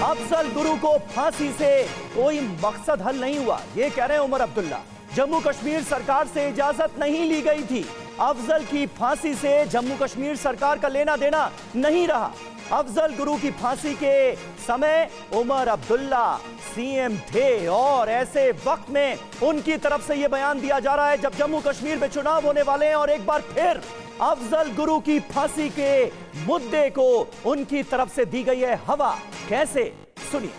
अफजल गुरु को फांसी से कोई मकसद हल नहीं हुआ, ये कह रहे हैं उमर अब्दुल्ला। जम्मू कश्मीर सरकार से इजाजत नहीं ली गई थी। अफजल की फांसी से जम्मू कश्मीर सरकार का लेना देना नहीं रहा। अफजल गुरु की फांसी के समय उमर अब्दुल्ला सीएम थे और ऐसे वक्त में उनकी तरफ से यह बयान दिया जा रहा है जब जम्मू कश्मीर में चुनाव होने वाले हैं और एक बार फिर अफजल गुरु की फांसी के मुद्दे को उनकी तरफ से दी गई है हवा। कैसे, सुनिए।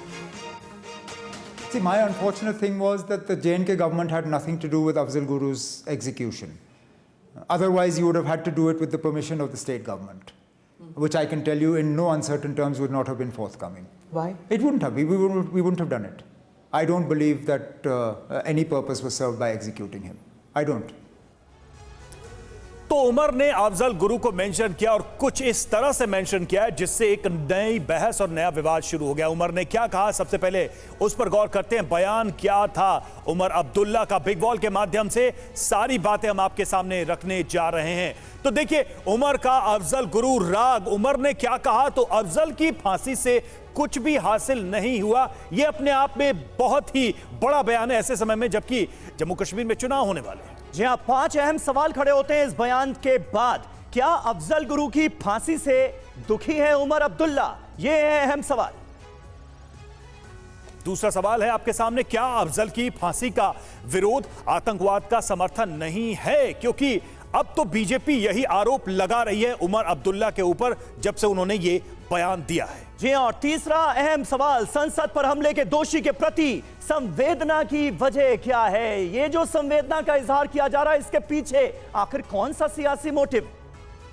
See, my unfortunate thing was that the J&K government had nothing to do with Afzal Guru's execution. Otherwise, you would have had to do it with the permission of the state government, which I can tell you in no uncertain terms would not have been forthcoming. Why? It wouldn't have. We wouldn't have done it. I don't believe that any purpose was served by executing him. I don't. तो उमर ने अफजल गुरु को mention किया और कुछ इस तरह से mention किया जिससे एक नई बहस और नया विवाद शुरू हो गया। उमर ने क्या कहा, सबसे पहले उस पर गौर करते हैं। बयान क्या था उमर अब्दुल्ला का? बिग वॉल के माध्यम से सारी बातें हम आपके सामने रखने जा रहे हैं। तो देखिए उमर का अफजल गुरु राग। उमर ने क्या कहा, तो अफजल की फांसी से कुछ भी हासिल नहीं हुआ। यह अपने आप में बहुत ही बड़ा बयान है ऐसे समय में जबकि जम्मू कश्मीर में चुनाव होने वाले हैं। जी हां, 5 अहम सवाल खड़े होते हैं इस बयान के बाद। क्या अफजल गुरु की फांसी से दुखी है उमर अब्दुल्ला? ये है अहम सवाल। दूसरा सवाल है आपके सामने, क्या अफजल की फांसी का विरोध आतंकवाद का समर्थन नहीं है? क्योंकि अब तो बीजेपी यही आरोप लगा रही है उमर अब्दुल्ला के ऊपर जब से उन्होंने ये बयान दिया है। जी हां, और तीसरा अहम सवाल, संसद पर हमले के दोषी के प्रति संवेदना की वजह क्या है? ये जो संवेदना का इजहार किया जा रहा है, इसके पीछे आखिर कौन सा सियासी मोटिव?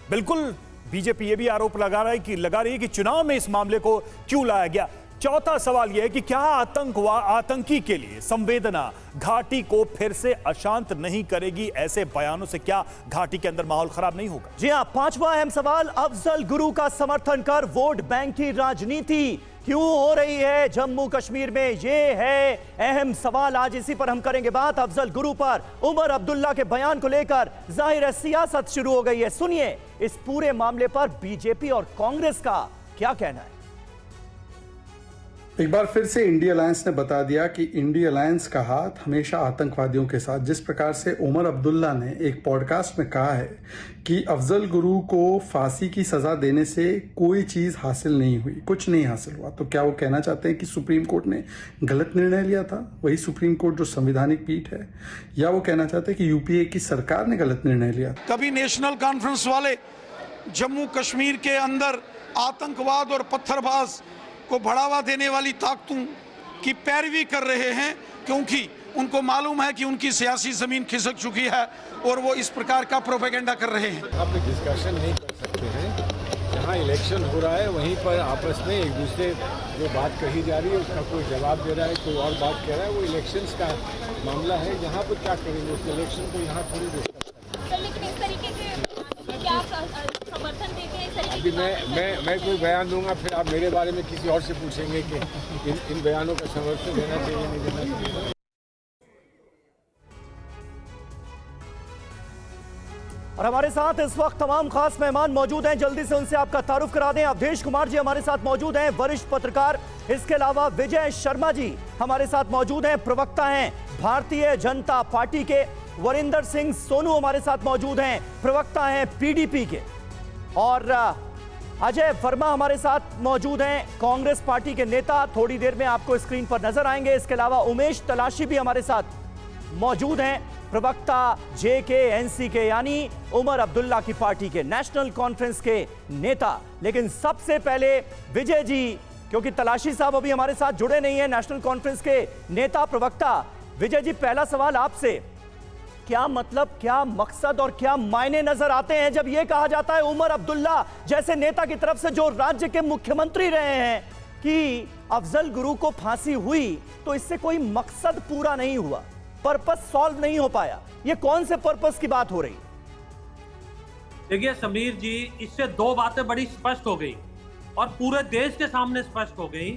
बिल्कुल, बीजेपी ये भी आरोप लगा रही है कि चुनाव में इस मामले को क्यों लाया गया। चौथा सवाल यह है कि क्या आतंकी के लिए संवेदना घाटी को फिर से अशांत नहीं करेगी? ऐसे बयानों से क्या घाटी के अंदर माहौल खराब नहीं होगा? जी हां, पांचवा अहम सवाल, अफजल गुरु का समर्थन कर वोट बैंक की राजनीति क्यों हो रही है जम्मू कश्मीर में? ये है अहम सवाल। आज इसी पर हम करेंगे बात। अफजल गुरु पर उमर अब्दुल्ला के बयान को लेकर जाहिर है सियासत शुरू हो गई है। सुनिए इस पूरे मामले पर बीजेपी और कांग्रेस का क्या कहना है। एक बार फिर से इंडिया अलायंस ने बता दिया कि इंडिया अलायंस का हाथ हमेशा आतंकवादियों के साथ। जिस प्रकार से उमर अब्दुल्ला ने एक पॉडकास्ट में कहा है कि अफजल गुरु को फांसी की सजा देने से कोई चीज हासिल नहीं हुई, कुछ नहीं हासिल हुआ, तो क्या वो कहना चाहते हैं कि सुप्रीम कोर्ट ने गलत निर्णय लिया था? वही सुप्रीम कोर्ट जो संवैधानिक पीठ है, या वो कहना चाहते हैं कि यूपीए की सरकार ने गलत निर्णय लिया? कभी नेशनल कॉन्फ्रेंस वाले जम्मू कश्मीर के अंदर आतंकवाद और पत्थरबाज को बढ़ावा देने वाली ताकतों की पैरवी कर रहे हैं क्योंकि उनको मालूम है कि उनकी सियासी जमीन खिसक चुकी है और वो इस प्रकार का प्रोपेगेंडा कर रहे हैं। आप डिस्कशन नहीं कर सकते हैं। जहाँ इलेक्शन हो रहा है वहीं पर आपस में एक दूसरे जो बात कही जा रही है उसका कोई जवाब दे रहा है, कोई और बात कह रहा है। वो इलेक्शंस का मामला है, यहाँ पर क्या करेंगे उस इलेक्शन को यहाँ थोड़ी डिस्कस करेंगे। लेकिन इस तरीके के क्या समर्थन देते हैं? अभी मैं कोई बयान दूंगा फिर आप मेरे बारे में किसी और से पूछेंगे कि इन बयानों का समर्थन देना चाहिए नहीं देना चाहिए। और हमारे साथ इस वक्त तमाम खास मेहमान मौजूद हैं, जल्दी से उनसे आपका तारुफ करा दें। अवधेश कुमार जी हमारे साथ मौजूद हैं, वरिष्ठ पत्रकार। इसके अलावा विजय शर्मा जी हमारे साथ मौजूद हैं, प्रवक्ता हैं भारतीय जनता पार्टी के। वरिंदर सिंह सोनू हमारे साथ मौजूद हैं, प्रवक्ता हैं पीडीपी के। और अजय वर्मा हमारे साथ मौजूद हैं, कांग्रेस पार्टी के नेता। थोड़ी देर में आपको स्क्रीन पर नजर आएंगे। इसके अलावा उमेश तलाशी भी हमारे साथ मौजूद हैं, प्रवक्ता JKNC के यानी उमर अब्दुल्ला की पार्टी के, नेशनल कॉन्फ्रेंस के नेता। लेकिन सबसे पहले विजय जी, क्योंकि तलाशी साहब अभी हमारे साथ जुड़े नहीं हैं, नेशनल कॉन्फ्रेंस के नेता प्रवक्ता। विजय जी, पहला सवाल आपसे, क्या मतलब, क्या मकसद और क्या मायने नजर आते हैं जब यह कहा जाता है उमर अब्दुल्ला जैसे नेता की तरफ से, जो राज्य के मुख्यमंत्री रहे हैं, कि अफजल गुरु को फांसी हुई तो इससे कोई मकसद पूरा नहीं हुआ, पर्पस सॉल्व नहीं हो पाया? यह कौन से पर्पस की बात हो रही? देखिए समीर जी, इससे दो बातें बड़ी स्पष्ट हो गई और पूरे देश के सामने स्पष्ट हो गई।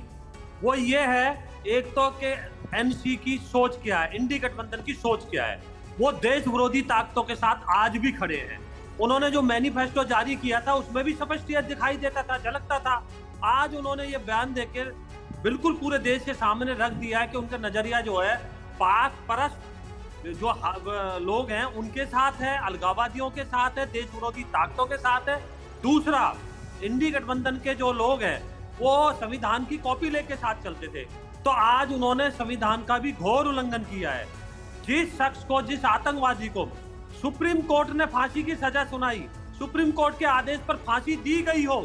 वो ये है, एक तो कि एनसी की सोच क्या है, इंडी गठबंधन की सोच क्या है। वो देश विरोधी ताकतों के साथ आज भी खड़े हैं। उन्होंने जो मैनिफेस्टो जारी किया था उसमें भी स्पष्ट दिखाई देता था, झलकता था। आज उन्होंने ये बयान देकर बिल्कुल पूरे देश के सामने रख दिया है कि उनका नजरिया जो है पाक परस्त जो लोग हैं उनके साथ है, अलगाववादियों के साथ है, देश विरोधी ताकतों के साथ है। दूसरा, इंडी गठबंधन के जो लोग हैं वो संविधान की कॉपी लेके साथ चलते थे, तो आज उन्होंने संविधान का भी घोर उल्लंघन किया है। जिस शख्स को, जिस आतंकवादी को सुप्रीम कोर्ट ने फांसी की सजा सुनाई, सुप्रीम कोर्ट के आदेश पर फांसी दी गई हो,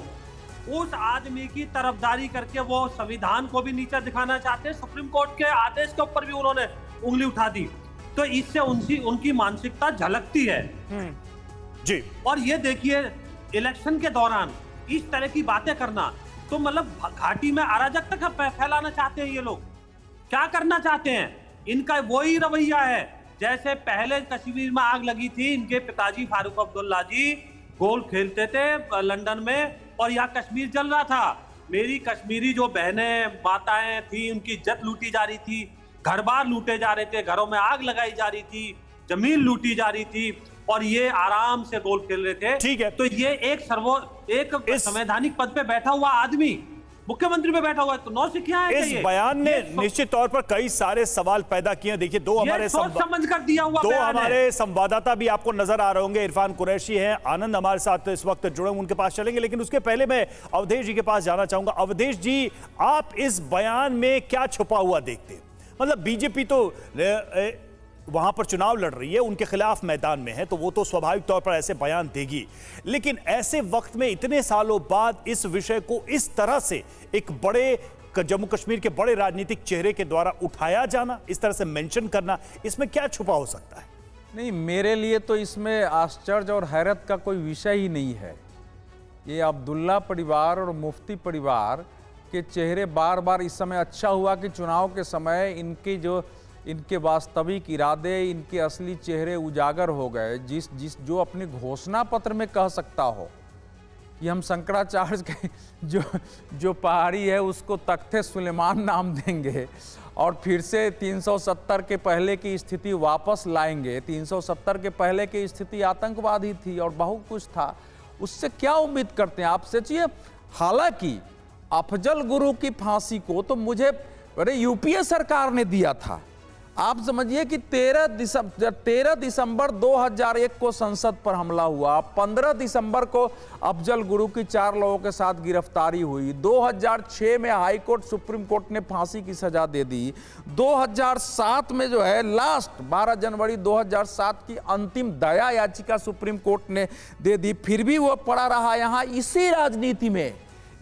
उस आदमी की तरफदारी करके वो संविधान को भी नीचा दिखाना चाहते हैं। सुप्रीम कोर्ट के आदेश के ऊपर भी उन्होंने उंगली उठा दी, तो इससे उनकी मानसिकता झलकती है जी। और ये देखिए, इलेक्शन के दौरान इस तरह की बातें करना, तो मतलब घाटी में अराजकता फैलाना चाहते हैं ये लोग। क्या करना चाहते हैं? इनका वही रवैया है जैसे पहले कश्मीर में आग लगी थी। इनके पिताजी फारूक अब्दुल्ला जी गोल्फ खेलते थे लंदन में और यहाँ कश्मीर जल रहा था। मेरी कश्मीरी जो बहनें माताएं थी, उनकी इज्जत लूटी जा रही थी, घर बार लूटे जा रहे थे, घरों में आग लगाई जा रही थी, जमीन लूटी जा रही थी और ये आराम से गोल्फ खेल रहे थे। ठीक है। तो ये एक संवैधानिक पद पे बैठा हुआ आदमी मुख्यमंत्री पे बैठा हुआ है, तो नौ से क्या है? इस बयान ने निश्चित तौर पर कई सारे सवाल पैदा किए। देखिए, दो हमारे समझ कर दिया हुआ हमारे संवाददाता भी आपको नजर आ रहे होंगे। इरफान कुरैशी हैं, आनंद हमारे साथ इस वक्त जुड़े, उनके पास चलेंगे, लेकिन उसके पहले मैं अवधेश जी के पास जाना चाहूंगा। अवधेश जी, आप इस बयान में क्या छुपा हुआ देखते हैं? मतलब बीजेपी तो वहां पर चुनाव लड़ रही है, उनके खिलाफ मैदान में है, तो वो तो स्वाभाविक तौर पर ऐसे बयान देगी, लेकिन ऐसे वक्त में इतने सालों बाद इस विषय को इस तरह से एक बड़े जम्मू कश्मीर के बड़े राजनीतिक चेहरे के द्वारा उठाया जाना, इस तरह से मेंशन करना, इसमें क्या छुपा हो सकता है? नहीं, मेरे लिए तो इसमें आश्चर्य और हैरत का कोई विषय ही नहीं है। ये अब्दुल्ला परिवार और मुफ्ती परिवार के चेहरे बार बार, इस समय अच्छा हुआ कि चुनाव के समय इनके वास्तविक इरादे, इनके असली चेहरे उजागर हो गए। जो अपने घोषणा पत्र में कह सकता हो कि हम शंकराचार्य के जो पहाड़ी है उसको तख्ते सुलेमान नाम देंगे और फिर से 370 के पहले की स्थिति वापस लाएंगे। 370 के पहले की स्थिति आतंकवाद ही थी और बहुत कुछ था, उससे क्या उम्मीद करते हैं आप? सोचिए, हालांकि अफजल गुरु की फांसी को तो मुझे यूपीए सरकार ने दिया था। आप समझिए कि 13 दिसंबर 2001 को संसद पर हमला हुआ, 15 दिसंबर को अफजल गुरु की 4 लोगों के साथ गिरफ्तारी हुई, 2006 में हाई कोर्ट सुप्रीम कोर्ट ने फांसी की सजा दे दी, 2007 में जो है लास्ट 12 जनवरी 2007 की अंतिम दया याचिका सुप्रीम कोर्ट ने दे दी, फिर भी वो पड़ा रहा यहाँ। इसी राजनीति में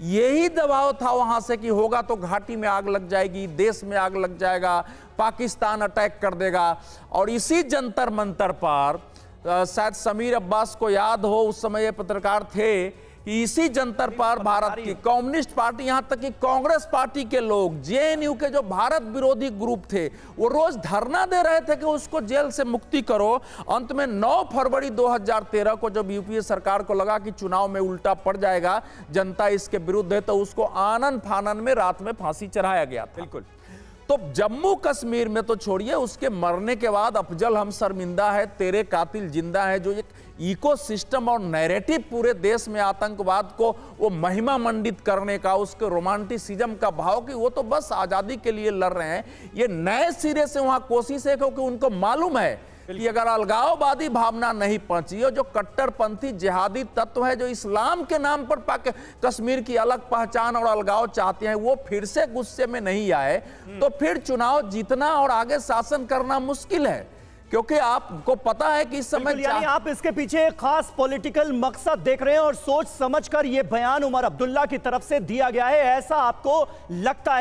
यही दबाव था वहां से कि होगा तो घाटी में आग लग जाएगी, देश में आग लग जाएगा, पाकिस्तान अटैक कर देगा। और इसी जंतर मंतर पर शायद समीर अब्बास को याद हो, उस समय ये पत्रकार थे, कि इसी जंतर पर भारत की कम्युनिस्ट पार्टी, यहां तक कि कांग्रेस पार्टी के लोग, जेएनयू के जो भारत विरोधी ग्रुप थे, वो रोज धरना दे रहे थे कि उसको जेल से मुक्ति करो। अंत में 9 फरवरी 2013 को जब यूपीए सरकार को लगा कि चुनाव में उल्टा पड़ जाएगा, जनता इसके विरुद्ध है, तो उसको आनन फानन में रात में फांसी चढ़ाया गया था। बिल्कुल। तो जम्मू कश्मीर में तो छोड़िए, उसके मरने के बाद अफजल हम शर्मिंदा है, तेरे कातिल जिंदा है, जो एक इकोसिस्टम और नैरेटिव पूरे देश में आतंकवाद को वो महिमा मंडित करने का, उसके रोमांटिसिज्म का भाव कि वो तो बस आज़ादी के लिए लड़ रहे हैं, ये नए सिरे से वहाँ कोशिश है, क्योंकि उनको मालूम है कि अगर अलगाववादी भावना नहीं पहुंची, जो कट्टरपंथी जिहादी तत्व है जो इस्लाम के नाम पर कश्मीर की अलग पहचान और अलगाव चाहते हैं, वो फिर से गुस्से में नहीं आए, तो फिर चुनाव जीतना और आगे शासन करना मुश्किल है। क्योंकि आपको पता है कि इस समय यानी आप इसके पीछे एक खास पॉलिटिकल मकसद देख रहे हैं और सोच समझकर यह बयान उमर अब्दुल्ला की तरफ से दिया गया है, ऐसा आपको लगता है?